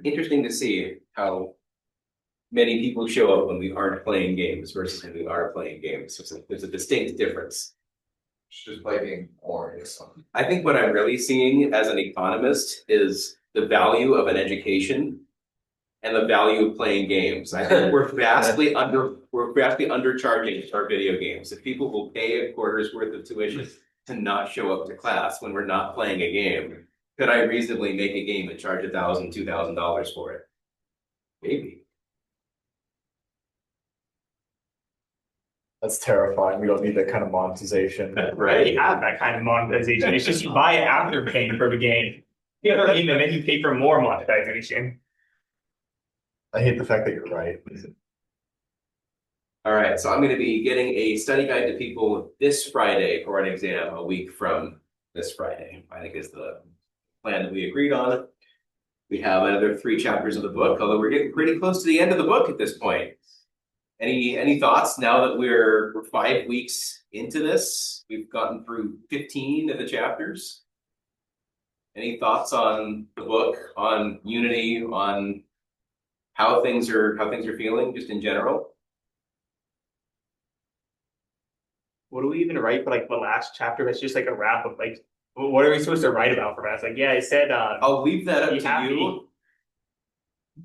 Interesting to see how many people show up when we aren't playing games versus when we are playing games. There's a distinct difference. Just by being boring. I think what I'm really seeing as an economist is the value of an education and the value of playing games. I think we're vastly undercharging our video games. If people will pay a quarter's worth of tuition to not show up to class when we're not playing a game, could I reasonably make a game and charge $1,000, $2,000 for it? Maybe. That's terrifying. We don't need that kind of monetization. Right. We have that kind of monetization. It's just you buy it after paying for the game. You know what I mean? And then you pay for more monetization. I hate the fact that you're right. All right, so I'm going to be getting a study guide to people this Friday for an exam a week from this Friday. I think is the plan that we agreed on. We have another 3 chapters of the book, although we're getting pretty close to the end of the book at this point. Any thoughts now that we're 5 weeks into this? We've gotten through 15 of the chapters. Any thoughts on the book, on Unity, on how things are feeling, just in general? What do we even write for like the last chapter? That's just like a wrap of like, what are we supposed to write about for us? Like, yeah, I said. I'll leave that up to you.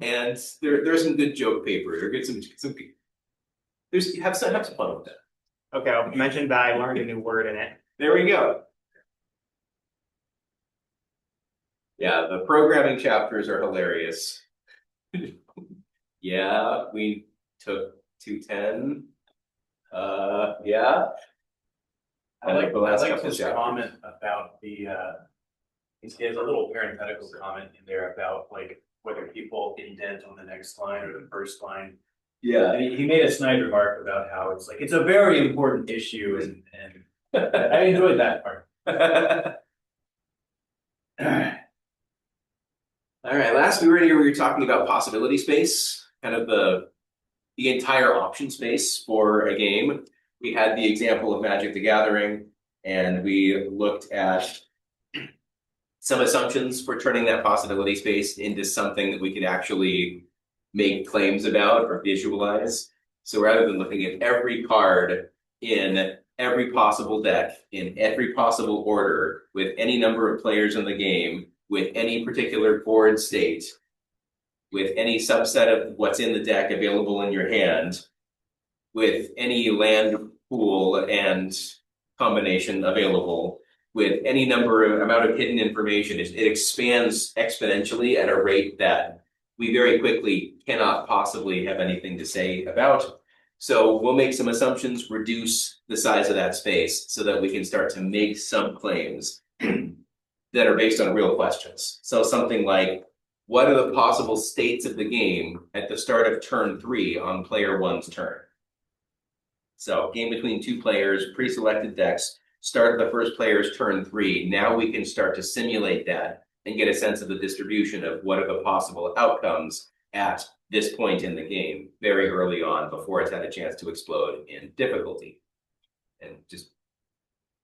And there's some good joke paper. Or get some. Have some fun with that. Okay, I'll mention that I learned a new word in it. There we go. Yeah, the programming chapters are hilarious. Yeah, we took 210. Yeah. I like this comment about the he has a little parenthetical comment in there about like whether people indent on the next line or the first line. Yeah. And he made a snide remark about how it's like it's a very important issue and I enjoyed that part. All right, last we were here, we were talking about possibility space, kind of the entire option space for a game. We had the example of Magic the Gathering, and we looked at some assumptions for turning that possibility space into something that we could actually make claims about or visualize. So rather than looking at every card in every possible deck, in every possible order, with any number of players in the game, with any particular board state, with any subset of what's in the deck available in your hand, with any land pool and combination available, with any amount of hidden information, it expands exponentially at a rate that we very quickly cannot possibly have anything to say about. So we'll make some assumptions, reduce the size of that space so that we can start to make some claims that are based on real questions. So something like, what are the possible states of the game at the start of turn 3 on player 1's turn? So game between 2 players, pre-selected decks, start the first player's turn 3. Now we can start to simulate that and get a sense of the distribution of what are the possible outcomes at this point in the game, very early on, before it's had a chance to explode in difficulty. And just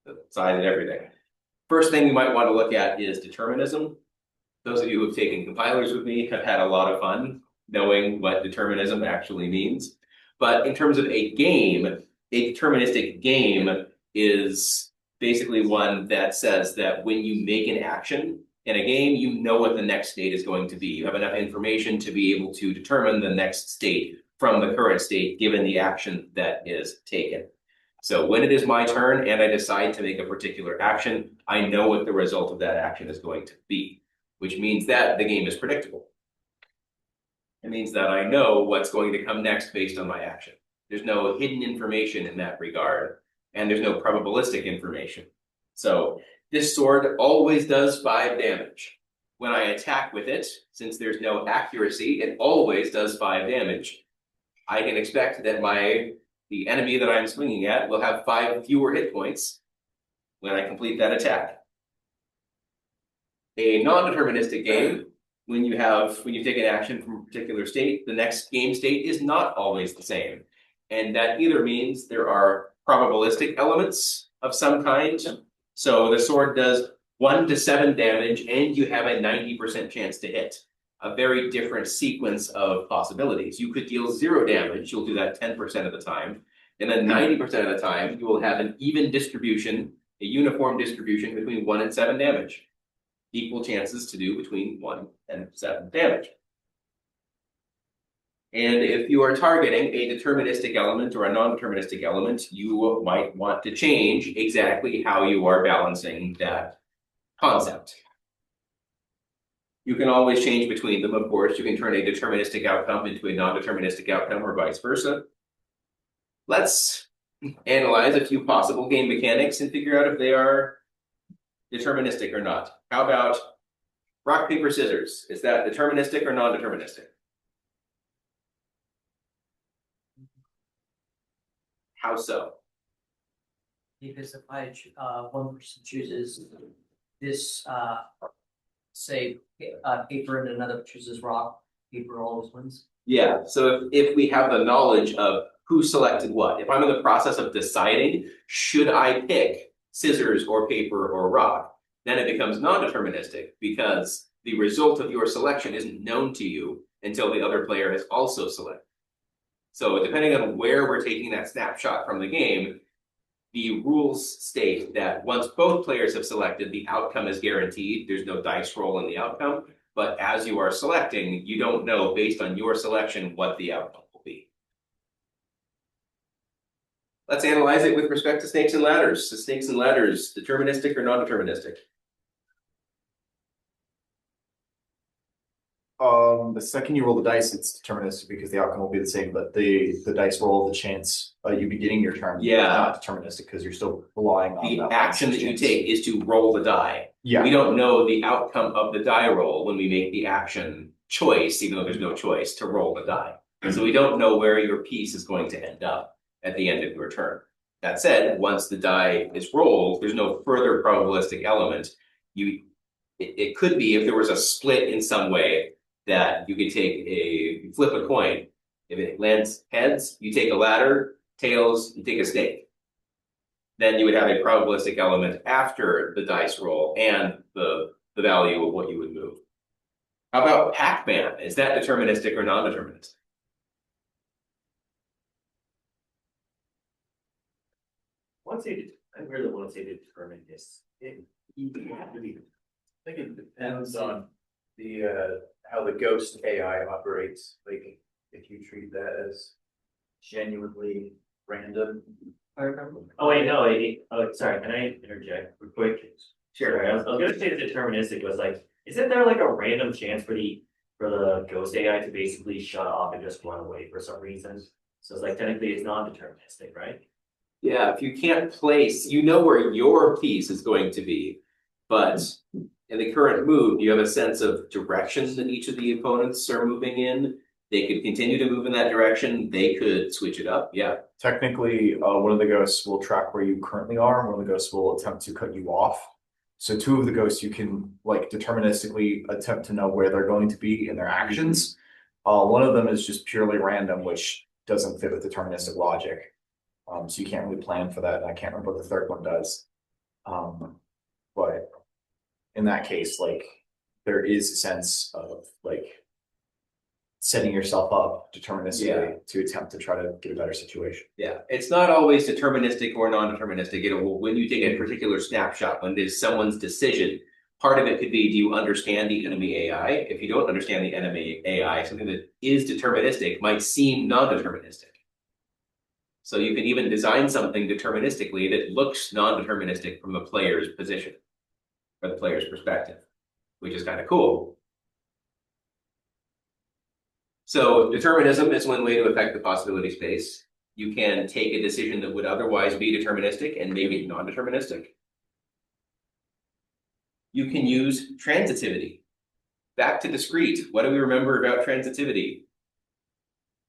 the size and everything. First thing we might want to look at is determinism. Those of you who have taken compilers with me have had a lot of fun knowing what determinism actually means. But in terms of a game, a deterministic game is basically one that says that when you make an action in a game, you know what the next state is going to be. You have enough information to be able to determine the next state from the current state given the action that is taken. So when it is my turn and I decide to make a particular action, I know what the result of that action is going to be, which means that the game is predictable. It means that I know what's going to come next based on my action. There's no hidden information in that regard, and there's no probabilistic information. So this sword always does 5 damage. When I attack with it, since there's no accuracy, it always does 5 damage. I can expect that the enemy that I'm swinging at will have 5 fewer hit points when I complete that attack. A non-deterministic game, when you take an action from a particular state, the next game state is not always the same. And that either means there are probabilistic elements of some kind. So the sword does 1 to 7 damage, and you have a 90% chance to hit. A very different sequence of possibilities. You could deal 0 damage, you'll do that 10% of the time, and then 90% of the time, you will have an even distribution, a uniform distribution between 1 and 7 damage. Equal chances to do between 1 and 7 damage. And if you are targeting a deterministic element or a non-deterministic element, you might want to change exactly how you are balancing that concept. You can always change between them, of course. You can turn a deterministic outcome into a non-deterministic outcome or vice versa. Let's analyze a few possible game mechanics and figure out if they are deterministic or not. How about rock, paper, scissors? Is that deterministic or non-deterministic? How so? Because if one person chooses this, say, paper and another chooses rock, paper always wins. Yeah, so if we have the knowledge of who selected what, if I'm in the process of deciding, should I pick scissors or paper or rock, then it becomes non-deterministic because the result of your selection isn't known to you until the other player has also selected. So depending on where we're taking that snapshot from the game, the rules state that once both players have selected, the outcome is guaranteed. There's no dice roll in the outcome. But as you are selecting, you don't know based on your selection what the outcome will be. Let's analyze it with respect to snakes and ladders. So snakes and ladders, deterministic or non-deterministic? The second you roll the dice, it's deterministic because the outcome will be the same, but the dice roll, the chance you beginning your turn, Yeah, not deterministic because you're still relying on the that action that you chance. take is to roll the die. Yeah, We don't know the outcome of the die roll when we make the action choice, even though there's no choice to roll the die. So we don't know where your piece is going to end up at the end of your turn. That said, once the die is rolled, there's no further probabilistic element. It could be if there was a split in some way that you could flip a coin. If it lands heads, you take a ladder, tails, you take a snake. Then you would have a probabilistic element after the dice roll and the value of what you would move. How about Pac-Man? Is that deterministic or non-deterministic? I really want to say deterministic. You have to be. I think it depends on the how the ghost AI operates. Like if you treat that as genuinely random. Oh wait, no, sorry, can I interject real quick? Sure, I was gonna say the deterministic was like, isn't there like a random chance for the ghost AI to basically shut off and just run away for some reason? So it's like technically it's non-deterministic, right? Yeah, if you can't place, you know where your piece is going to be, but in the current move, you have a sense of direction that each of the opponents are moving in. They could continue to move in that direction. They could switch it up. Yeah. technically, one of the ghosts will track where you currently are, and one of the ghosts will attempt to cut you off. So two of the ghosts you can like deterministically attempt to know where they're going to be in their actions. One of them is just purely random, which doesn't fit with deterministic logic. So you can't really plan for that. And I can't remember what the third one does. But in that case, like there is a sense of like setting yourself up deterministically to attempt to try to get a better situation. Yeah, it's not always deterministic or non-deterministic. When you take a particular snapshot, when there's someone's decision, part of it could be, do you understand the enemy AI? If you don't understand the enemy AI, something that is deterministic might seem non-deterministic. So you can even design something deterministically that looks non-deterministic from the player's position or the player's perspective, which is kind of cool. So determinism is one way to affect the possibility space. You can take a decision that would otherwise be deterministic and maybe non-deterministic. You can use transitivity. Back to discrete. What do we remember about transitivity?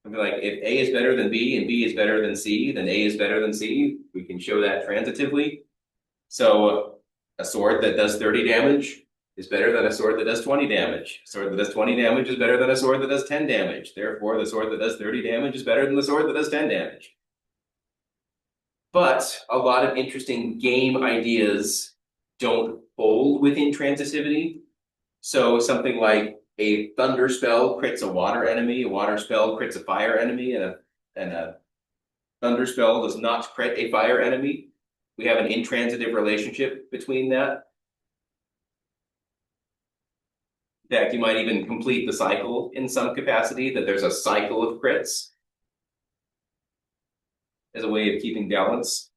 Something like if A is better than B and B is better than C, then A is better than C. We can show that transitively. So a sword that does 30 damage is better than a sword that does 20 damage. A sword that does 20 damage is better than a sword that does 10 damage. Therefore, the sword that does 30 damage is better than the sword that does 10 damage. But a lot of interesting game ideas don't fold within transitivity. So something like a thunder spell crits a water enemy, a water spell crits a fire enemy, and a thunder spell does not crit a fire enemy. We have an intransitive relationship between that. In fact, you might even complete the cycle in some capacity, that there's a cycle of crits as a way of keeping balance.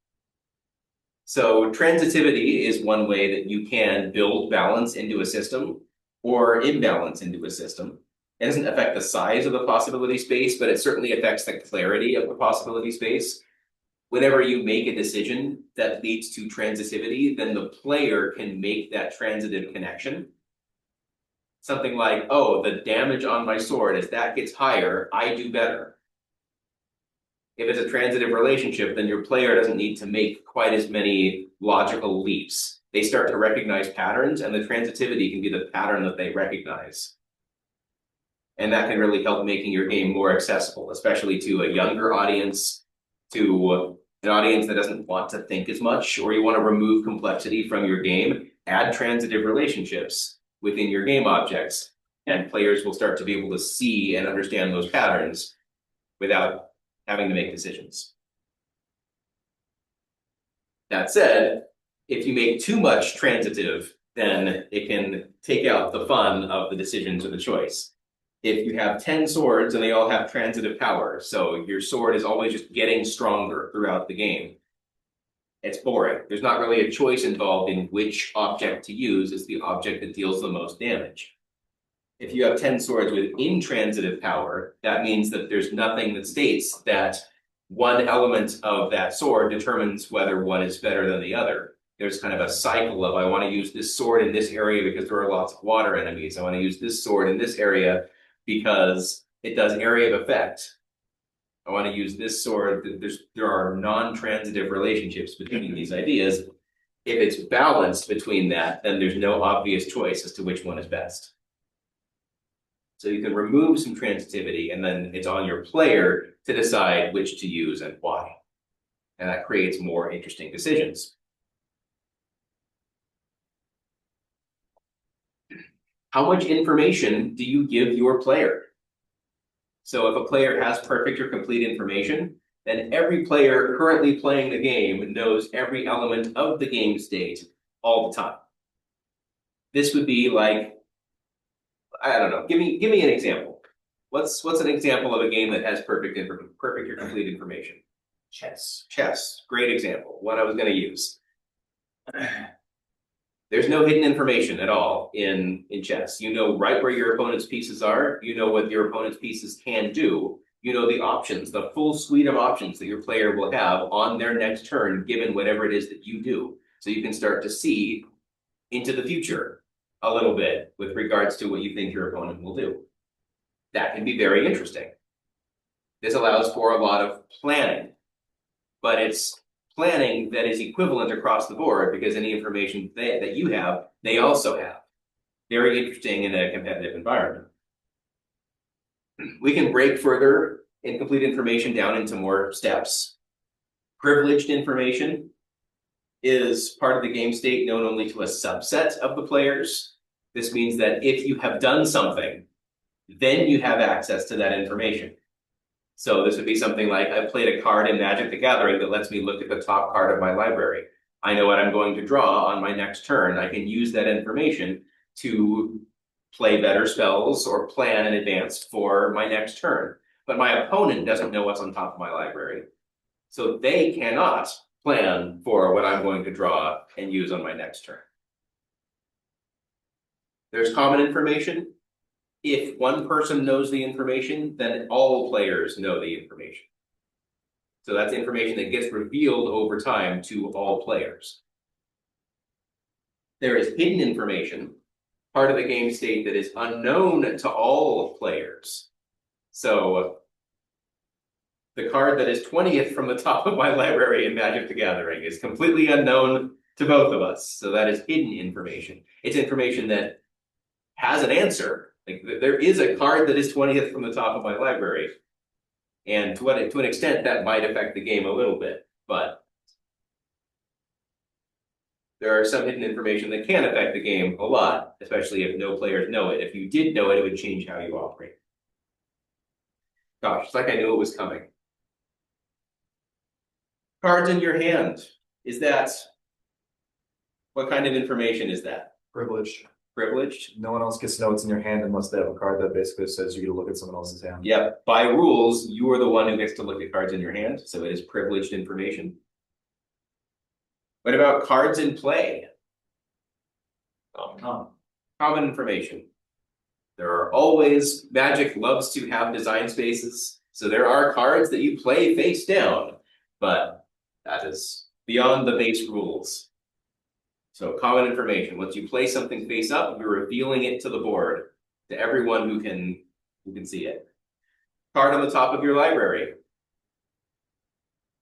So transitivity is one way that you can build balance into a system or imbalance into a system. It doesn't affect the size of the possibility space, but it certainly affects the clarity of the possibility space. Whenever you make a decision that leads to transitivity, then the player can make that transitive connection. Something like, oh, the damage on my sword, as that gets higher, I do better. If it's a transitive relationship, then your player doesn't need to make quite as many logical leaps. They start to recognize patterns, and the transitivity can be the pattern that they recognize. And that can really help making your game more accessible, especially to a younger audience, to an audience that doesn't want to think as much, or you want to remove complexity from your game. Add transitive relationships within your game objects, and players will start to be able to see and understand those patterns without having to make decisions. That said, if you make too much transitive, then it can take out the fun of the decisions or the choice. If you have 10 swords and they all have transitive power, so your sword is always just getting stronger throughout the game, it's boring. There's not really a choice involved in which object to use. It's the object that deals the most damage. If you have 10 swords with intransitive power, that means that there's nothing that states that one element of that sword determines whether one is better than the other. There's kind of a cycle of, I want to use this sword in this area because there are lots of water enemies. I want to use this sword in this area because it does area of effect. I want to use this sword. There are non-transitive relationships between these ideas. If it's balanced between that, then there's no obvious choice as to which one is best. So you can remove some transitivity, and then it's on your player to decide which to use and why. And that creates more interesting decisions. How much information do you give your player? So if a player has perfect or complete information, then every player currently playing the game knows every element of the game state all the time. This would be like, I don't know, give me an example. What's an example of a game that has perfect or complete information? Chess. Chess, great example, one I was going to use. There's no hidden information at all in chess. You know right where your opponent's pieces are. You know what your opponent's pieces can do. You know the options, the full suite of options that your player will have on their next turn, given whatever it is that you do. So you can start to see into the future a little bit with regards to what you think your opponent will do. That can be very interesting. This allows for a lot of planning, but it's planning that is equivalent across the board because any information that you have, they also have. Very interesting in a competitive environment. We can break further incomplete information down into more steps. Privileged information is part of the game state known only to a subset of the players. This means that if you have done something, then you have access to that information. So this would be something like, I've played a card in Magic the Gathering that lets me look at the top card of my library. I know what I'm going to draw on my next turn. I can use that information to play better spells or plan in advance for my next turn. But my opponent doesn't know what's on top of my library. So they cannot plan for what I'm going to draw and use on my next turn. There's common information. If one person knows the information, then all players know the information. So that's information that gets revealed over time to all players. There is hidden information, part of the game state that is unknown to all players. So the card that is 20th from the top of my library in Magic the Gathering is completely unknown to both of us. So that is hidden information. It's information that has an answer. Like, there is a card that is 20th from the top of my library. And to an extent, that might affect the game a little bit. But there are some hidden information that can affect the game a lot, especially if no players know it. If you did know it, it would change how you operate. Gosh, it's like I knew it was coming. Cards in your hand. Is that, what kind of information is that? Privileged. Privileged? No one else gets to know what's in your hand unless they have a card that basically says you get to look at someone else's hand. Yep, by rules, you are the one who gets to look at cards in your hand, so it is privileged information. What about cards in play? Common information. There are always, Magic loves to have design spaces, so there are cards that you play face down, but that is beyond the base rules. So common information, once you play something face up, you're revealing it to the board, to everyone who can see it. Card on the top of your library.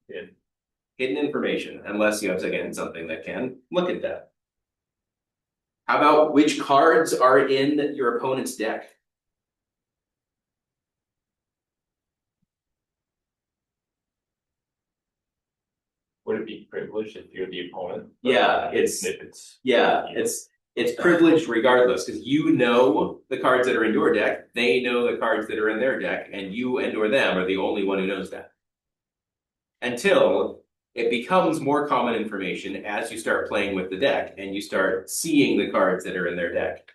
Hidden information, unless you have, again, something that can look at that. How about which cards are in your opponent's deck? Would it be privileged if you're the opponent? Yeah, it's privileged regardless, because you know the cards that are in your deck, they know the cards that are in their deck, and you and or them are the only one who knows that. Until it becomes more common information as you start playing with the deck and you start seeing the cards that are in their deck.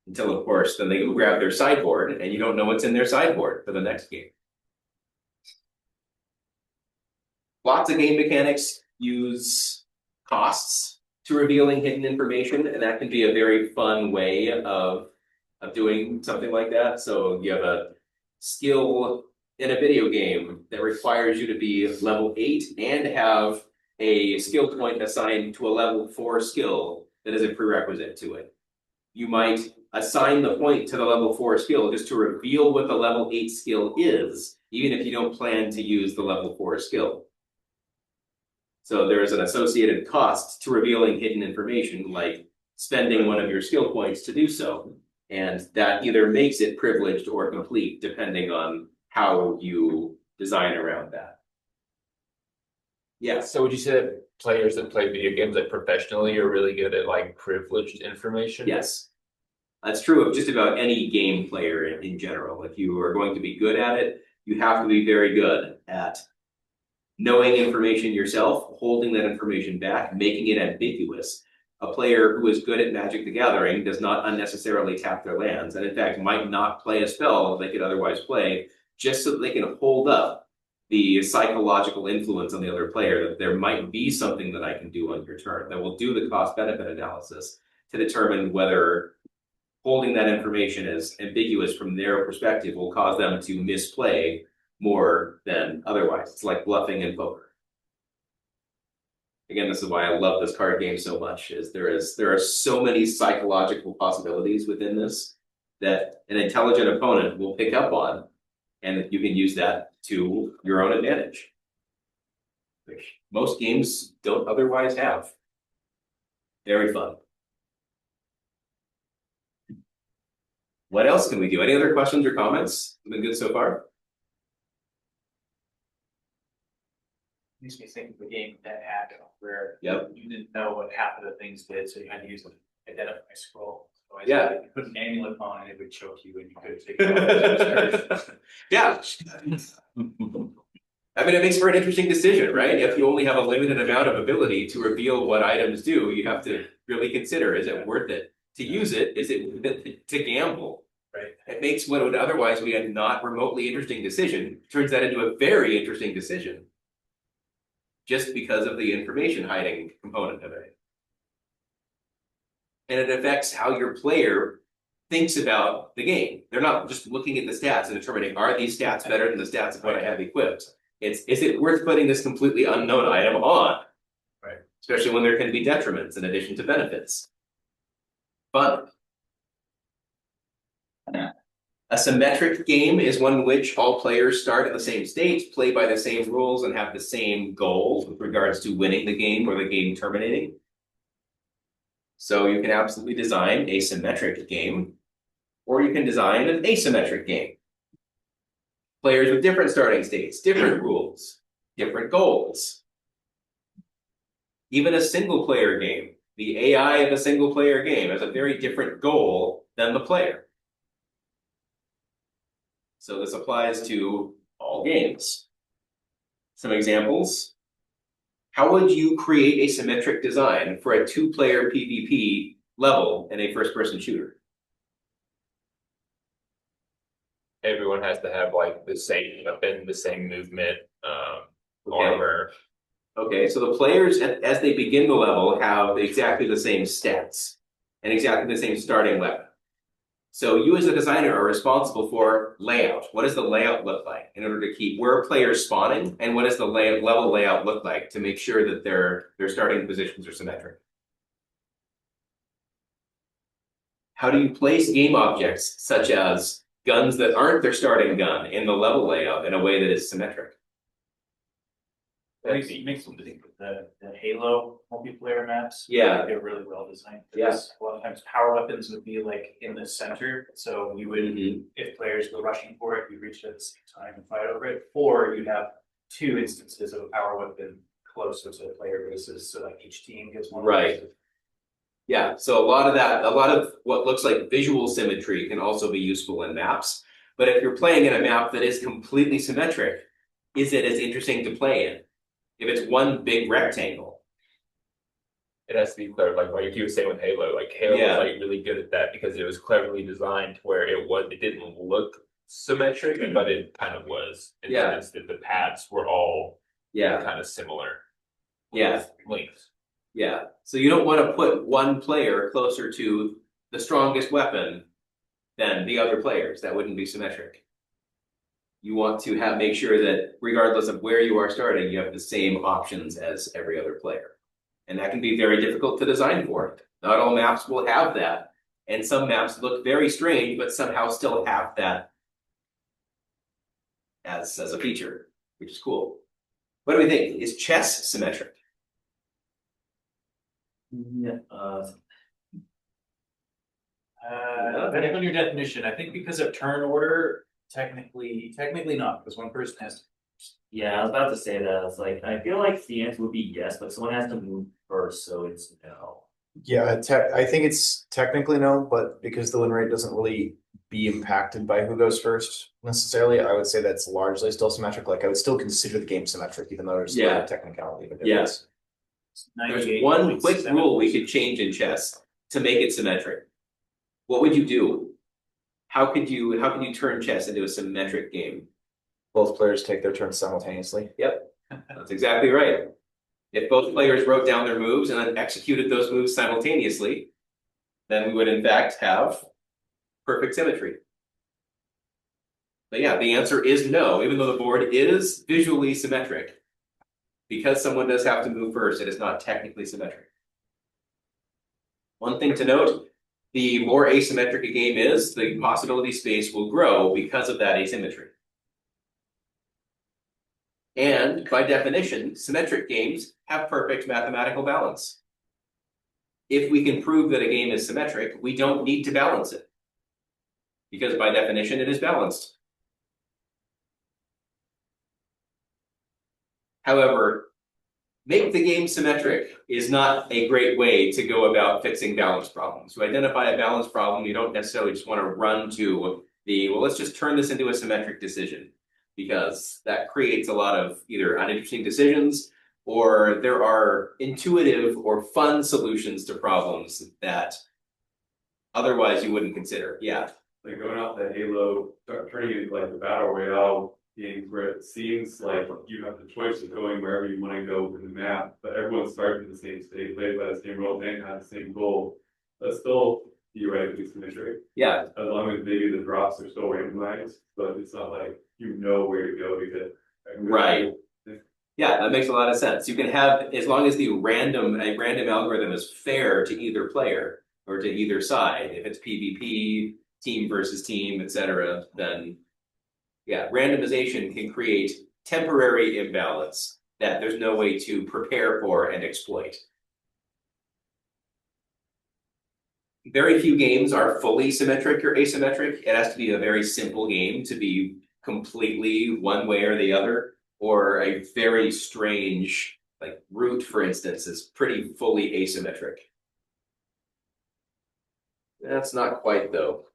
Until, of course, then they go grab their sideboard and you don't know what's in their sideboard for the next game. Lots of game mechanics use costs to revealing hidden information, and that can be a very fun way of doing something like that. So you have a skill in a video game that requires you to be level 8 and have a skill point assigned to a level 4 skill that is a prerequisite to it. You might assign the point to the level 4 skill just to reveal what the level 8 skill is, even if you don't plan to use the level 4 skill. So there is an associated cost to revealing hidden information, like spending one of your skill points to do so. And that either makes it privileged or complete, depending on how you design around that. Yeah. So would you say that players that play video games like professionally are really good at like privileged information? Yes. That's true of just about any game player in general. If you are going to be good at it, you have to be very good at knowing information yourself, holding that information back, making it ambiguous. A player who is good at Magic the Gathering does not unnecessarily tap their lands, and in fact might not play a spell they could otherwise play, just so that they can hold up the psychological influence on the other player that there might be something that I can do on your turn that will do the cost-benefit analysis to determine whether holding that information as ambiguous from their perspective will cause them to misplay more than otherwise. It's like bluffing in poker. Again, this is why I love this card game so much, is there are so many psychological possibilities within this that an intelligent opponent will pick up on, and you can use that to your own advantage, which most games don't otherwise have. Very fun. What else can we do? Any other questions or comments? Been good so far? Makes me think of a game that had where Yep. you didn't know what half of the things did, so you had to use an identify scroll. So I Yeah. said, you put an amulet on and it would choke you and you could take it off. Yeah. I mean, it makes for an interesting decision, right? If you only have a limited amount of ability to reveal what items do, you have to really consider, is it worth it to use it? Is it worth it to gamble? Right. It makes what would otherwise be a not remotely interesting decision, turns that into a very interesting decision. Just because of the information hiding component of it. And it affects how your player thinks about the game. They're not just looking at the stats and determining, are these stats better than the stats of what I have equipped? It's, is it worth putting this completely unknown item on? Right. Especially when there can be detriments in addition to benefits. Fun. A symmetric game is one in which all players start at the same state, play by the same rules, and have the same goal with regards to winning the game or the game terminating. So you can absolutely design a symmetric game, or you can design an asymmetric game. Players with different starting states, different rules, different goals. Even a single player game, the AI of a single player game has a very different goal than the player. So this applies to all games. Some examples. How would you create a symmetric design for a two-player PvP level in a first-person shooter? Everyone has to have like the same weapon, the same movement, Okay. armor. Okay, so the players, as they begin the level, have exactly the same stats and exactly the same starting weapon. So you as a designer are responsible for layout. What does the layout look like in order to keep where are players spawning, and what does the level layout look like to make sure that their starting positions are symmetric? How do you place game objects such as guns that aren't their starting gun in the level layout in a way that is symmetric? It makes me think of the Halo multiplayer maps. Yeah. They're really well designed. Yeah. A lot of times power weapons would be like in the center, so you would, Mhm. if players were rushing for it, you reach it at the same time and fight over it. Or you'd have two instances of a power weapon closer to the player bases, so like each team gets one. Right. Yeah, so a lot of what looks like visual symmetry can also be useful in maps. But if you're playing in a map that is completely symmetric, is it as interesting to play in? If it's one big rectangle. It has to be clear, like you were saying with Halo. Like Halo Yeah. was like really good at that because it was cleverly designed to where it didn't look symmetric, but it kind of was. In Yeah. the sense that the paths were all Yeah, kind of similar. Yeah. Lengths. yeah. So you don't want to put one player closer to the strongest weapon than the other players. That wouldn't be symmetric. You want to make sure that regardless of where you are starting, you have the same options as every other player. And that can be very difficult to design for. Not all maps will have that. And some maps look very strange, but somehow still have that as a feature, which is cool. What do we think? Is chess symmetric? Yeah, Depending on your definition, I think because of turn order, technically not, because one person has. yeah, I was about to say that. It's like, I feel like the answer would be yes, but someone has to move first, so it's no. Yeah, I think it's technically no, but because the win rate doesn't really be impacted by who goes first necessarily, I would say that's largely still symmetric. Like I would still consider the game symmetric, even though there's still Yeah. a technicality of it. Yes. There's one quick rule we could change in chess to make it symmetric. What would you do? How can you turn chess into a symmetric game? Both players take their turns simultaneously. Yep, that's exactly right. If both players wrote down their moves and then executed those moves simultaneously, then we would in fact have perfect symmetry. But yeah, the answer is no, even though the board is visually symmetric. Because someone does have to move first, it is not technically symmetric. One thing to note, the more asymmetric a game is, the possibility space will grow because of that asymmetry. And by definition, symmetric games have perfect mathematical balance. If we can prove that a game is symmetric, we don't need to balance it. Because by definition, it is balanced. However, make the game symmetric is not a great way to go about fixing balance problems. To identify a balance problem, you don't necessarily just want to run to well, let's just turn this into a symmetric decision, because that creates a lot of either uninteresting decisions or there are intuitive or fun solutions to problems that otherwise you wouldn't consider. Yeah. Like going out the Halo, turning it like the battle royale games where it seems like you have the choice of going wherever you want to go in the map, but everyone starts in the same state, plays by the same role, and has the same goal. That's still theoretically symmetric. Yeah. As long as maybe the drops are still randomized, but it's not like you know where to go because Right. Yeah, that makes a lot of sense. You can have, as long as a random algorithm is fair to either player or to either side, if it's PvP, team versus team, etc., then yeah, randomization can create temporary imbalance that there's no way to prepare for and exploit. Very few games are fully symmetric or asymmetric. It has to be a very simple game to be completely one way or the other, or a very strange Like root, for instance, is pretty fully asymmetric. That's not quite though.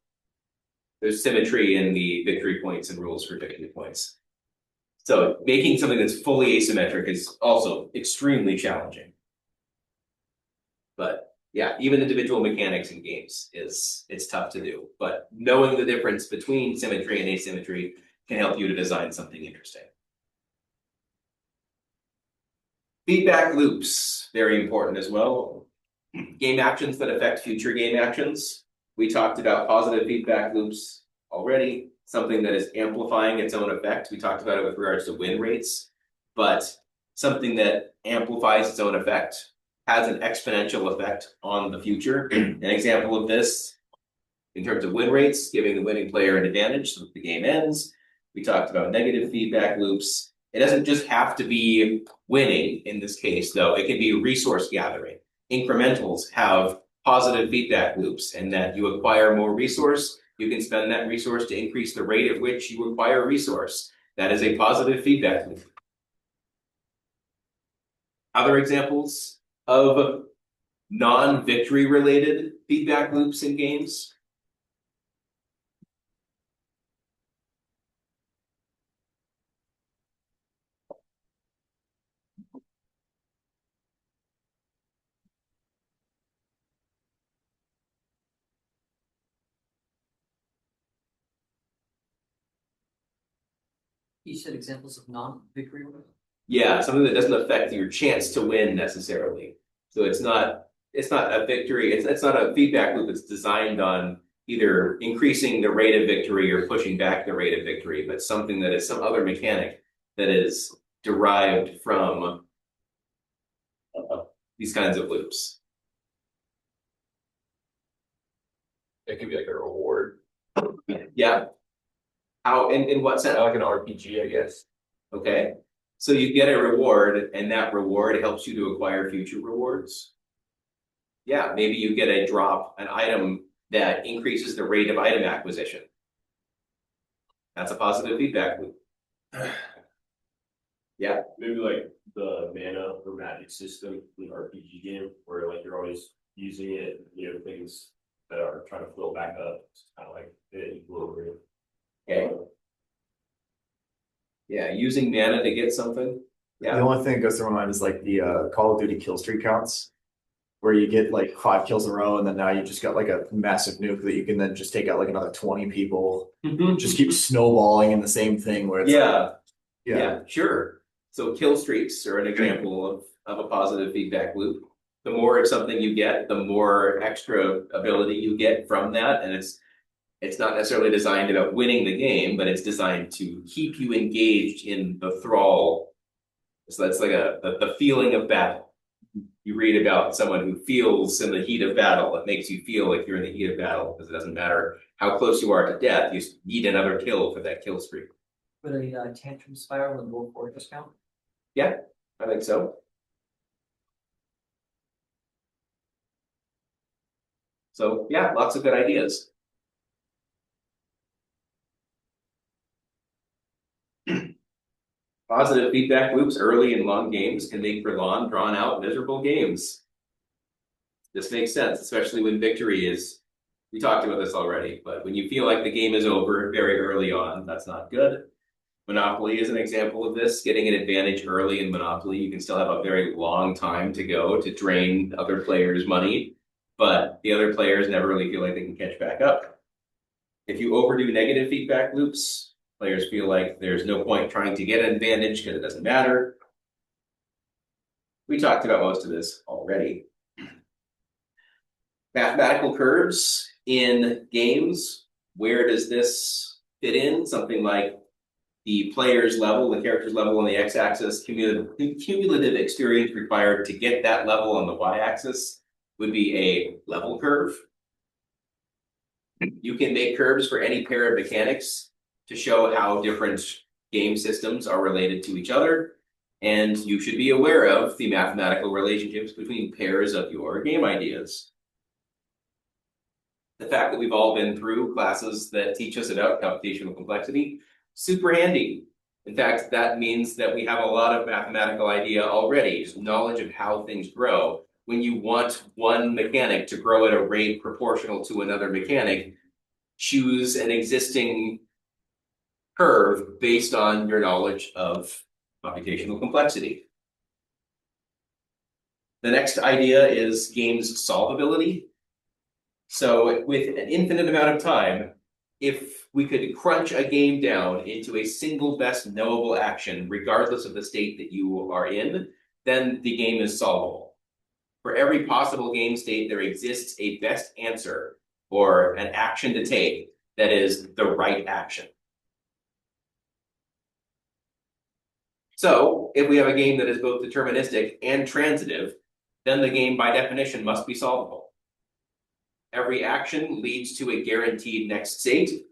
There's symmetry in the victory points and rules for victory points. So making something that's fully asymmetric is also extremely challenging. But yeah, even individual mechanics in games it's tough to do. But knowing the difference between symmetry and asymmetry can help you to design something interesting. Feedback loops, very important as well. Game actions that affect future game actions. We talked about positive feedback loops already, something that is amplifying its own effect. We talked about it with regards to win rates, but something that amplifies its own effect has an exponential effect on the future. An example of this, in terms of win rates, giving the winning player an advantage so that the game ends. We talked about negative feedback loops. It doesn't just have to be winning in this case, though. It can be resource gathering. Incrementals have positive feedback loops, and that you acquire more resource, you can spend that resource to increase the rate at which you acquire resource. That is a positive feedback loop. Other examples of non-victory related feedback loops in games. You said examples of non-victory ones? Yeah, something that doesn't affect your chance to win necessarily. So it's not a victory, it's not a feedback loop that's designed on either increasing the rate of victory or pushing back the rate of victory, but something that is some other mechanic that is derived from these kinds of loops. It could be like a reward, Yeah. How, in what sense? like an RPG, I guess. Okay. So you get a reward, and that reward helps you to acquire future rewards. Yeah, maybe you get a drop, an item that increases the rate of item acquisition. That's a positive feedback loop. Yeah. Maybe like the mana or magic system in an RPG game where like you're always using it, things that are trying to flow back up. It's kind of like the equilibrium. Okay. Yeah, using mana to get something. The Yeah. only thing that goes through my mind is like the Call of Duty kill streak counts, where you get like 5 kills in a row, and then now you just got like a massive nuke that you can then just take out like another 20 people. Just keep snowballing in the same thing where it's Yeah. yeah. Yeah, sure. So kill streaks are an example of a positive feedback loop. The more of something you get, the more extra ability you get from that. And it's not necessarily designed about winning the game, but it's designed to keep you engaged in the thrall. So that's like the feeling of battle. You read about someone who feels in the heat of battle. It makes you feel like you're in the heat of battle because it doesn't matter how close you are to death. You need another kill for that kill streak. For the tantrum spiral and wolf or discount? Yeah, I think so. So yeah, lots of good ideas. Positive feedback loops early in long games can make for long, drawn out, miserable games. This makes sense, especially when victory is, we talked about this already, but when you feel like the game is over very early on, that's not good. Monopoly is an example of this. Getting an advantage early in Monopoly, you can still have a very long time to go to drain other players' money, but the other players never really feel like they can catch back up. If you overdo negative feedback loops, players feel like there's no point trying to get an advantage because it doesn't matter. We talked about most of this already. Mathematical curves in games. Where does this fit in? Something like the player's level, the character's level on the x-axis, cumulative experience required to get that level on the y-axis would be a level curve. You can make curves for any pair of mechanics to show how different game systems are related to each other, and you should be aware of the mathematical relationships between pairs of your game ideas. The fact that we've all been through classes that teach us about computational complexity, super handy. In fact, that means that we have a lot of mathematical idea already, knowledge of how things grow. When you want one mechanic to grow at a rate proportional to another mechanic, choose an existing curve based on your knowledge of computational complexity. The next idea is games solvability. So with an infinite amount of time, if we could crunch a game down into a single best knowable action, regardless of the state that you are in, then the game is solvable. For every possible game state, there exists a best answer or an action to take that is the right action. So if we have a game that is both deterministic and transitive, then the game by definition must be solvable. Every action leads to a guaranteed next state.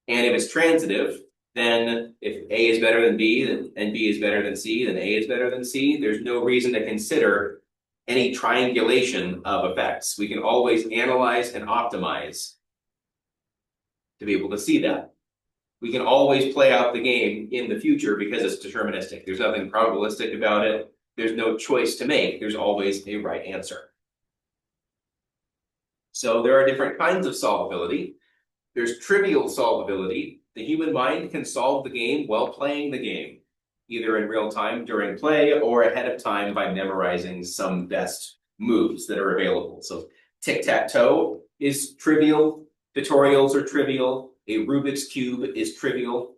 And if it's transitive, then if A is better than B and B is better than C, then A is better than C. There's no reason to consider any triangulation of effects. We can always analyze and optimize to be able to see that. We can always play out the game in the future because it's deterministic. There's nothing probabilistic about it. There's no choice to make. There's always a right answer. So there are different kinds of solvability. There's trivial solvability. The human mind can solve the game while playing the game, either in real time during play or ahead of time by memorizing some best moves that are available. So tic-tac-toe is trivial. Tutorials are trivial. A Rubik's Cube is trivial.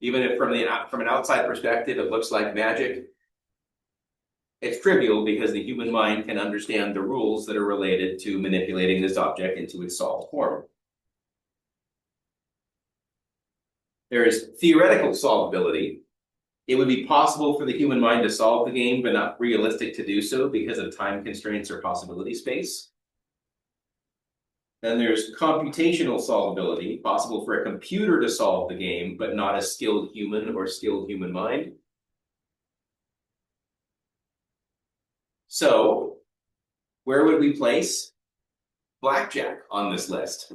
Even if from an outside perspective it looks like magic, it's trivial because the human mind can understand the rules that are related to manipulating this object into its solved form. There is theoretical solvability. It would be possible for the human mind to solve the game, but not realistic to do so because of time constraints or possibility space. Then there's computational solvability, possible for a computer to solve the game, but not a skilled human or skilled human mind. So, where would we place blackjack on this list?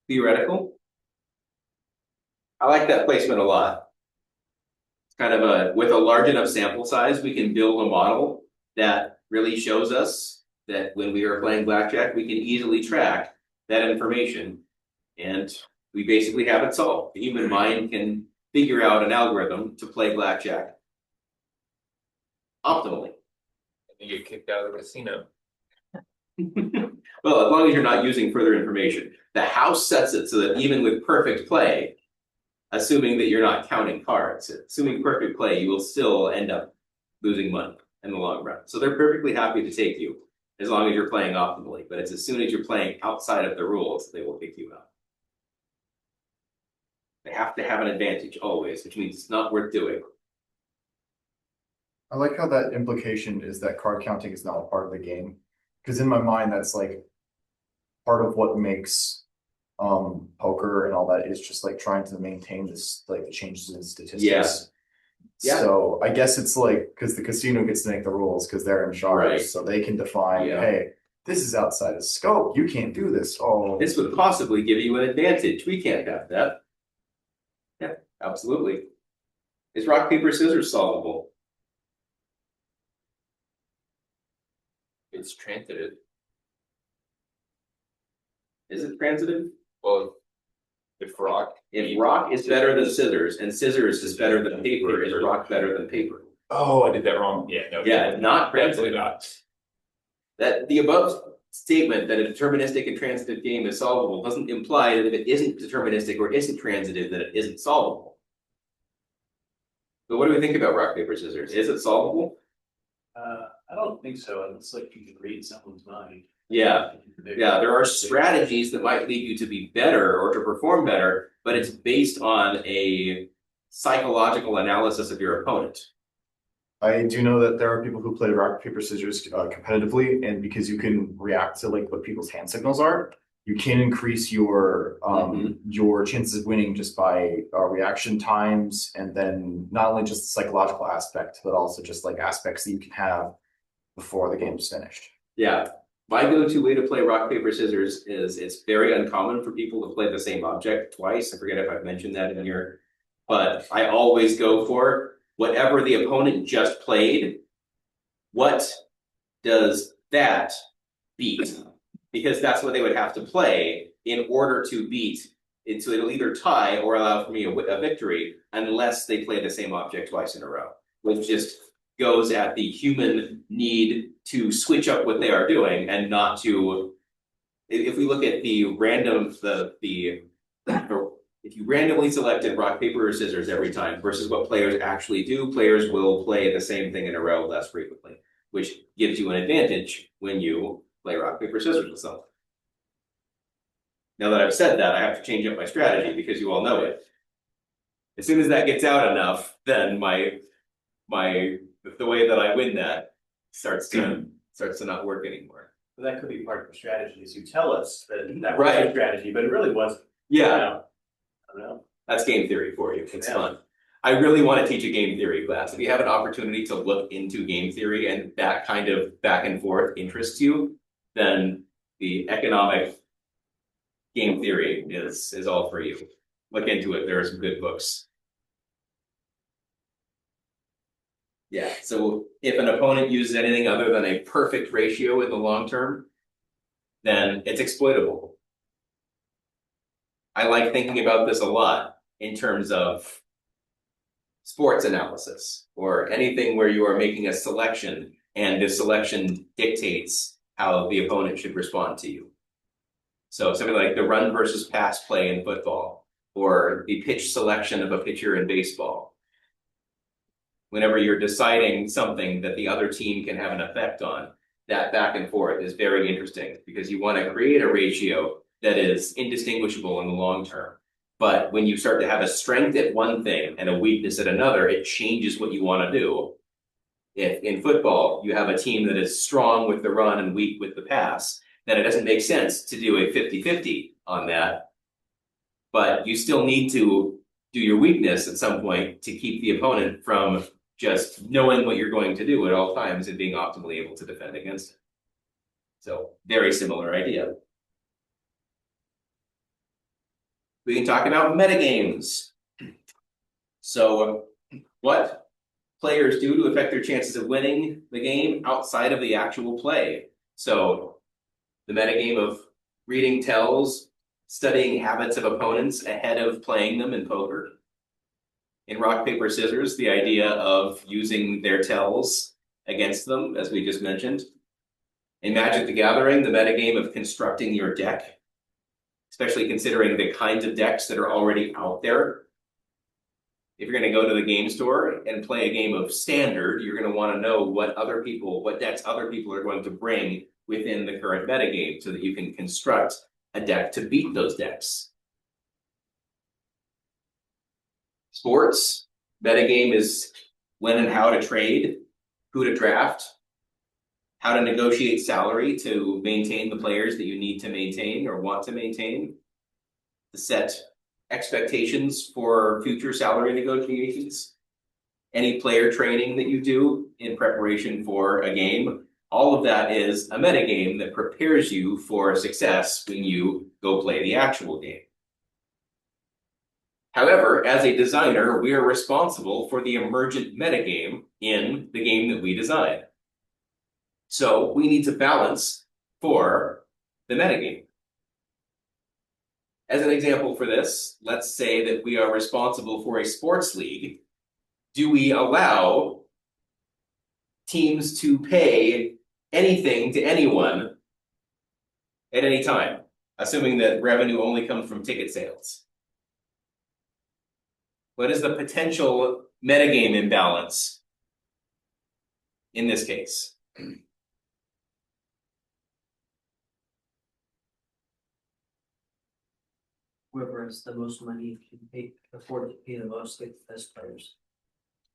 Theoretical? I like that placement a lot. It's kind of with a large enough sample size, we can build a model that really shows us that when we are playing blackjack, we can easily track that information and we basically have it solved. The human mind can figure out an algorithm to play blackjack optimally. You get kicked out of the casino. Well, as long as you're not using further information. The house sets it so that even with perfect play, assuming that you're not counting cards, assuming perfect play, you will still end up losing money in the long run. So they're perfectly happy to take you as long as you're playing optimally. But it's as soon as you're playing outside of the rules, they will kick you out. They have to have an advantage always, which means it's not worth doing. I like how that implication is that card counting is not a part of the game. Because in my mind, that's like part of what makes poker and all that is just like trying to maintain this, like the changes in statistics. Yeah. So I guess it's like because the casino gets to make the rules because they're in charge, Right. so they can define, Yeah. hey, this is outside of scope. You can't do this. Oh, This would possibly give you an advantage. We can't have that. Yeah, absolutely. Is rock, paper, scissors solvable? It's transitive. Is it transitive? Well, if rock. If rock is better than scissors and scissors is better than paper, is rock better than paper? Oh, I did that wrong. Yeah, no. Yeah, it's not Definitely transitive. not. That the above statement that a deterministic and transitive game is solvable doesn't imply that if it isn't deterministic or isn't transitive, that it isn't solvable. But what do we think about rock, paper, scissors? Is it solvable? I don't think so. It's like you could read someone's mind. Yeah. Yeah, there are strategies that might lead you to be better or to perform better, but it's based on a psychological analysis of your opponent. I do know that there are people who play rock, paper, scissors competitively, and because you can react to like what people's hand signals are, you can increase your chances of winning just by reaction times, and then not only just the psychological aspect, but also just like aspects that you can have before the game's finished. Yeah, My go-to way to play rock, paper, scissors is it's very uncommon for people to play the same object twice. I forget if I've mentioned that in here. But I always go for whatever the opponent just played. What does that beat? Because that's what they would have to play in order to beat it. So it'll either tie or allow for me a victory unless they play the same object twice in a row, which just goes at the human need to switch up what they are doing and not to. If we look at the random, if you randomly selected rock, paper, or scissors every time versus what players actually do, players will play the same thing in a row less frequently, which gives you an advantage when you play rock, paper, scissors with someone. Now that I've said that, I have to change up my strategy because you all know it. As soon as that gets out enough, then the way that I win that starts to not work anymore. So that could be part of the strategy, is you tell us that that was Right. your strategy, but it really wasn't. Yeah, I don't know. that's game theory for you. It's Yeah. fun. I really want to teach a game theory class. If you have an opportunity to look into game theory and that kind of back and forth interests you, then the economic game theory is all for you. Look into it. There are some good books. Yeah, so if an opponent uses anything other than a perfect ratio in the long term, then it's exploitable. I like thinking about this a lot in terms of sports analysis or anything where you are making a selection and the selection dictates how the opponent should respond to you. So something like the run versus pass play in football or the pitch selection of a pitcher in baseball. Whenever you're deciding something that the other team can have an effect on, that back and forth is very interesting because you want to create a ratio that is indistinguishable in the long term. But when you start to have a strength at one thing and a weakness at another, it changes what you want to do. If in football, you have a team that is strong with the run and weak with the pass, then it doesn't make sense to do a 50-50 on that. But you still need to do your weakness at some point to keep the opponent from just knowing what you're going to do at all times and being optimally able to defend against it. So, very similar idea. We can talk about metagames. So, what players do to affect their chances of winning the game outside of the actual play. So, the metagame of reading tells, studying habits of opponents ahead of playing them in poker. In rock, paper, scissors, the idea of using their tells against them, as we just mentioned. In Magic the Gathering, the metagame of constructing your deck, especially considering the kinds of decks that are already out there. If you're going to go to the game store and play a game of Standard, you're going to want to know what decks other people are going to bring within the current metagame so that you can construct a deck to beat those decks. Sports, metagame is when and how to trade, who to draft, how to negotiate salary to maintain the players that you need to maintain or want to maintain, to set expectations for future salary negotiations, any player training that you do in preparation for a game. All of that is a metagame that prepares you for success when you go play the actual game. However, as a designer, we are responsible for the emergent metagame in the game that we design. So we need to balance for the metagame. As an example for this, let's say that we are responsible for a sports league. Do we allow teams to pay anything to anyone at any time, assuming that revenue only comes from ticket sales? What is the potential metagame imbalance in this case? Whoever has the most money can afford to pay the most, like the best players.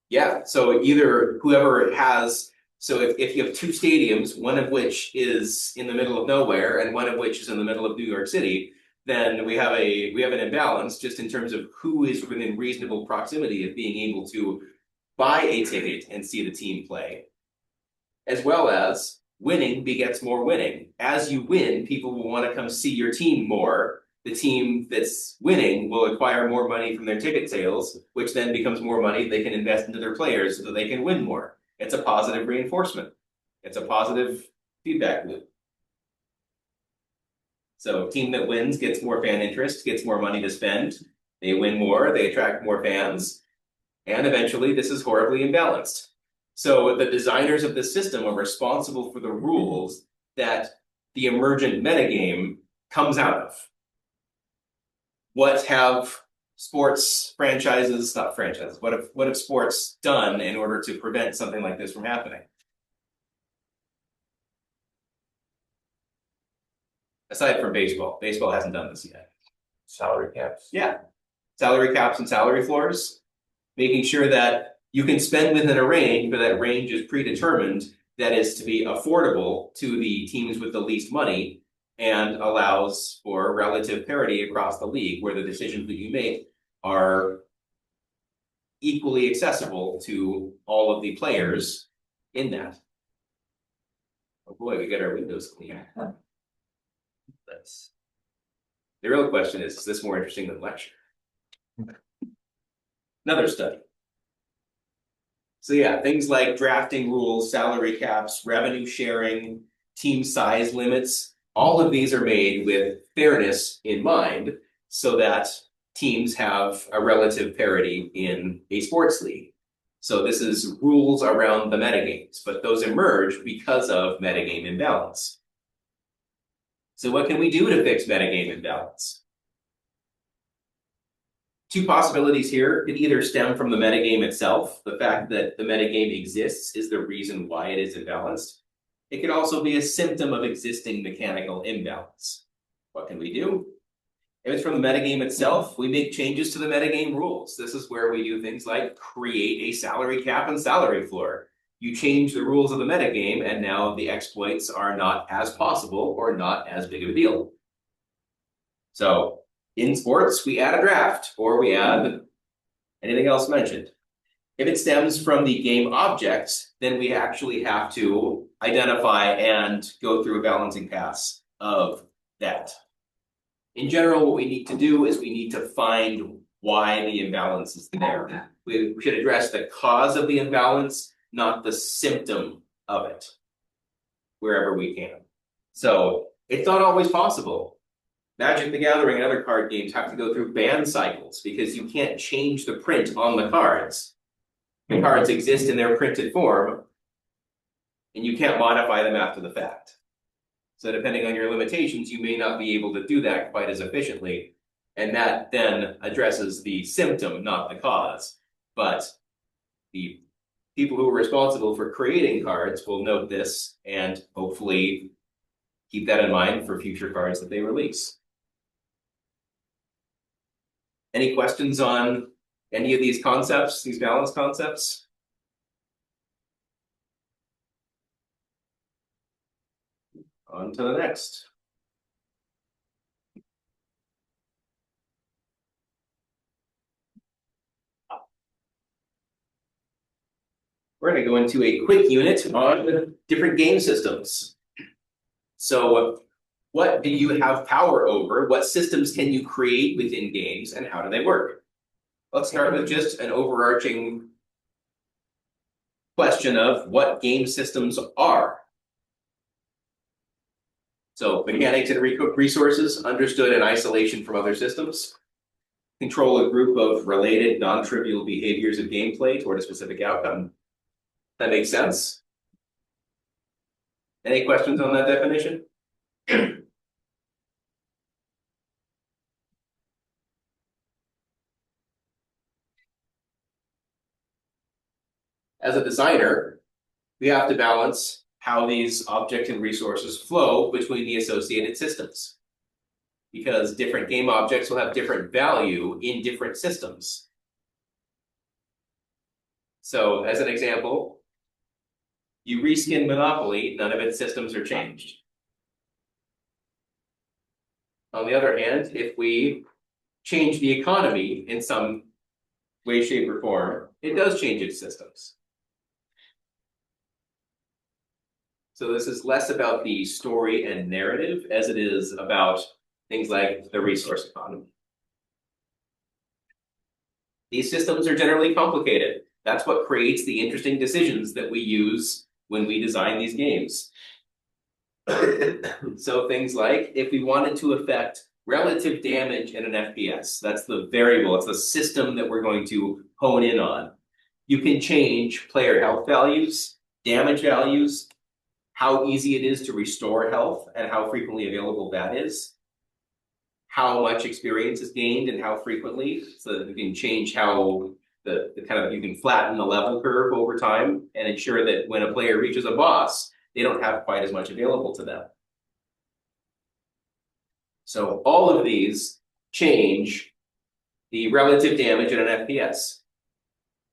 Yeah, so either whoever has, so if you have two stadiums, one of which is in the middle of nowhere and one of which is in the middle of New York City, then we have an imbalance just in terms of who is within reasonable proximity of being able to buy a ticket and see the team play. As well as winning begets more winning. As you win, people will want to come see your team more. The team that's winning will acquire more money from their ticket sales, which then becomes more money they can invest into their players so that they can win more. It's a positive reinforcement. It's a positive feedback loop. So team that wins gets more fan interest, gets more money to spend. They win more, they attract more fans, and eventually this is horribly imbalanced. So the designers of this system are responsible for the rules that the emergent metagame comes out of. What have sports franchises, not franchises, what have sports done in order to prevent something like this from happening? Aside from baseball hasn't done this yet. Salary caps. Yeah, salary caps and salary floors, making sure that you can spend within a range, but that range is predetermined, that is to be affordable to the teams with the least money and allows for relative parity across the league where the decisions that you make are equally accessible to all of the players in that. Oh boy, we got our windows clean. That's the real question is this more interesting than lecture? Another study. So yeah, things like drafting rules, salary caps, revenue sharing, team size limits, all of these are made with fairness in mind so that teams have a relative parity in a sports league. So this is rules around the metagames, but those emerge because of metagame imbalance. So what can we do to fix metagame imbalance? Two possibilities here. It either stem from the metagame itself. The fact that the metagame exists is the reason why it is imbalanced. It could also be a symptom of existing mechanical imbalance. What can we do? If it's from the metagame itself, we make changes to the metagame rules. This is where we do things like create a salary cap and salary floor. You change the rules of the metagame, and now the exploits are not as possible or not as big of a deal. So in sports, we add a draft or we add anything else mentioned. If it stems from the game objects, then we actually have to identify and go through a balancing pass of that. In general, what we need to do is we need to find why the imbalance is there. We should address the cause of the imbalance, not the symptom of it, wherever we can. So it's not always possible. Magic the Gathering and other card games have to go through ban cycles because you can't change the print on the cards. The cards exist in their printed form, and you can't modify them after the fact. So depending on your limitations, you may not be able to do that quite as efficiently. And that then addresses the symptom, not the cause. But the people who are responsible for creating cards will note this and hopefully keep that in mind for future cards that they release. Any questions on any of these concepts, these balance concepts? On to the next. We're going to go into a quick unit on different game systems. So what do you have power over? What systems can you create within games and how do they work? Let's start with just an overarching question of what game systems are. So mechanics and resources understood in isolation from other systems. Control a group of related non-trivial behaviors of gameplay toward a specific outcome. That makes sense? Any questions on that definition? As a designer, we have to balance how these objects and resources flow between the associated systems. Because different game objects will have different value in different systems. So as an example, you reskin Monopoly, none of its systems are changed. On the other hand, if we change the economy in some way, shape, or form, it does change its systems. So this is less about the story and narrative as it is about things like the resource economy. These systems are generally complicated. That's what creates the interesting decisions that we use when we design these games. So things like if we wanted to affect relative damage in an FPS, that's the variable, it's the system that we're going to hone in on. You can change player health values, damage values, how easy it is to restore health and how frequently available that is, how much experience is gained and how frequently, so that you can change how the kind of, you can flatten the level curve over time and ensure that when a player reaches a boss, they don't have quite as much available to them. So all of these change the relative damage in an FPS.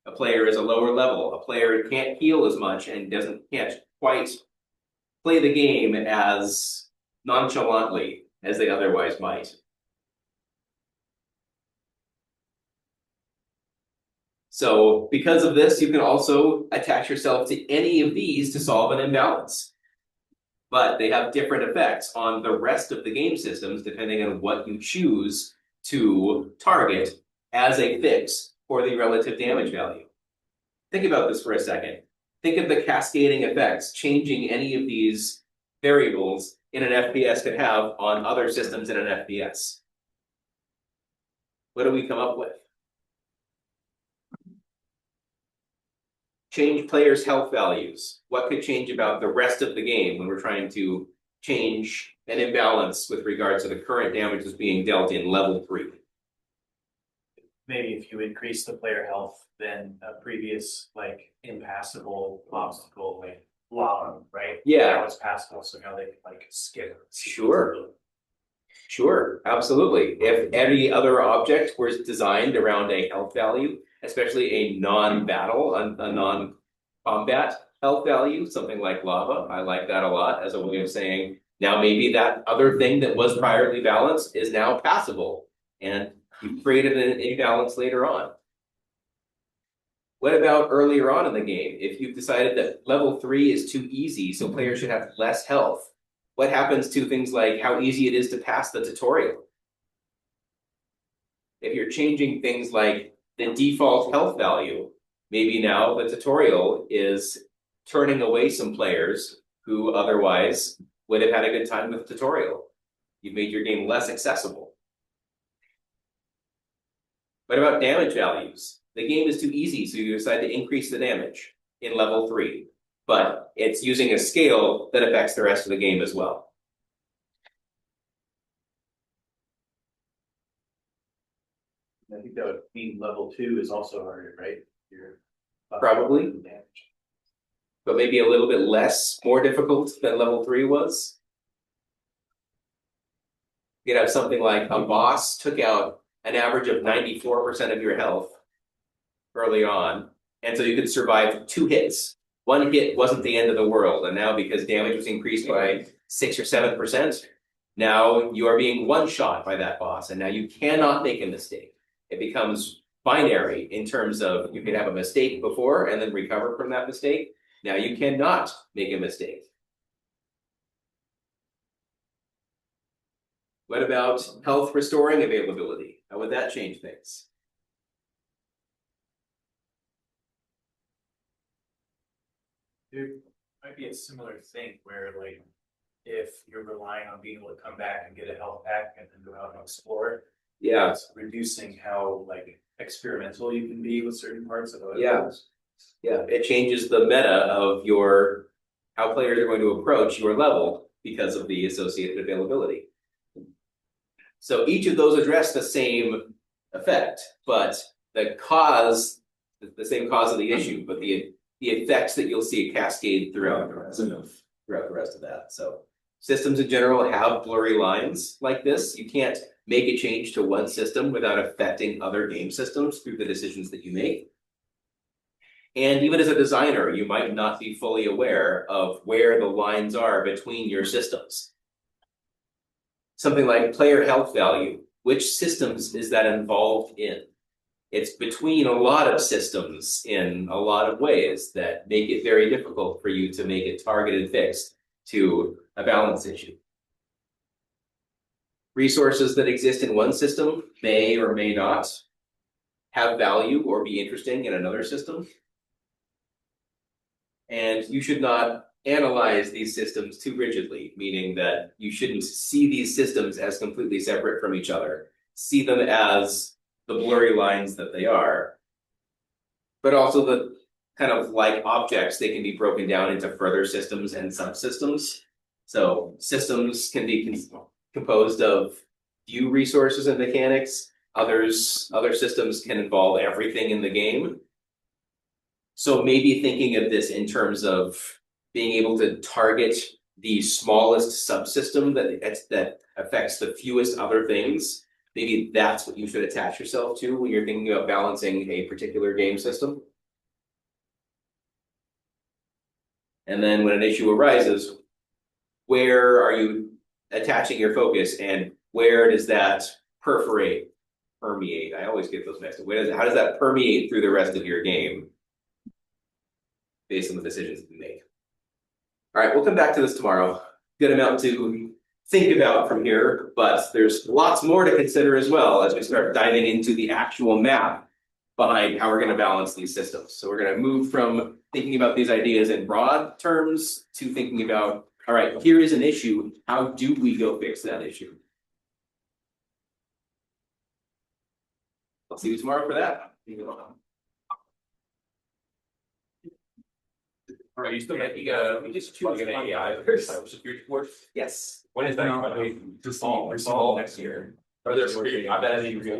A player is a lower level. A player can't heal as much and can't quite play the game as nonchalantly as they otherwise might. So because of this, you can also attach yourself to any of these to solve an imbalance. But they have different effects on the rest of the game systems depending on what you choose to target as a fix for the relative damage value. Think about this for a second. Think of the cascading effects changing any of these variables in an FPS could have on other systems in an FPS. What do we come up with? Change players' health values. What could change about the rest of the game when we're trying to change an imbalance with regards to the current damage that's being dealt in level 3? Maybe if you increase the player health, then a previous like impassable obstacle like lava, right? Yeah. That was passable, so now they can like skip. Sure. Sure, absolutely. If any other object was designed around a health value, especially a non-battle, a non-combat health value, something like lava, I like that a lot as a way of saying, now maybe that other thing that was priorly balanced is now passable, and you created an imbalance later on. What about earlier on in the game? If you've decided that level 3 is too easy, so players should have less health, what happens to things like how easy it is to pass the tutorial? If you're changing things like the default health value, maybe now the tutorial is turning away some players who otherwise would have had a good time with the tutorial. You've made your game less accessible. What about damage values? The game is too easy, so you decide to increase the damage in level 3. But it's using a scale that affects the rest of the game as well. I think that would mean level 2 is also harder, right? Probably. Damage. But maybe a little bit more difficult than level 3 was. You could have something like a boss took out an average of 94% of your health early on, and so you could survive 2 hits. 1 hit wasn't the end of the world, and now because damage was increased by 6 or 7%, now you are being one-shot by that boss, and now you cannot make a mistake. It becomes binary in terms of you can have a mistake before and then recover from that mistake. Now you cannot make a mistake. What about health restoring availability? How would that change things? There might be a similar thing where like if you're relying on being able to come back and get a health pack and then go out and explore, Yeah. it's reducing how like experimental you can be with certain parts of it. Yeah. Yeah, it changes the meta of how players are going to approach your level because of the associated availability. So each of those address the same effect, but the same cause of the issue, but the effects that you'll see cascade throughout the rest of that. So systems in general have blurry lines like this. You can't make a change to one system without affecting other game systems through the decisions that you make. And even as a designer, you might not be fully aware of where the lines are between your systems. Something like player health value. Which systems is that involved in? It's between a lot of systems in a lot of ways that make it very difficult for you to make a targeted fix to a balance issue. Resources that exist in one system may or may not have value or be interesting in another system. And you should not analyze these systems too rigidly, meaning that you shouldn't see these systems as completely separate from each other. See them as the blurry lines that they are, but also the kind of like objects, they can be broken down into further systems and subsystems. So systems can be composed of few resources and mechanics. Other systems can involve everything in the game. So maybe thinking of this in terms of being able to target the smallest subsystem that affects the fewest other things. Maybe that's what you should attach yourself to when you're thinking about balancing a particular game system. And then when an issue arises, where are you attaching your focus and where does that permeate? I always get those mixed up. How does that permeate through the rest of your game based on the decisions that you make? All right, we'll come back to this tomorrow. Good amount to think about from here, but there's lots more to consider as well as we start diving into the actual math behind how we're going to balance these systems. So we're going to move from thinking about these ideas in broad terms to thinking about, all right, here is an issue. How do we go fix that issue? I'll see you tomorrow for that. All right, you still making we just choose an AI security course? Yes. When is that? No, This fall next year. Are there? I bet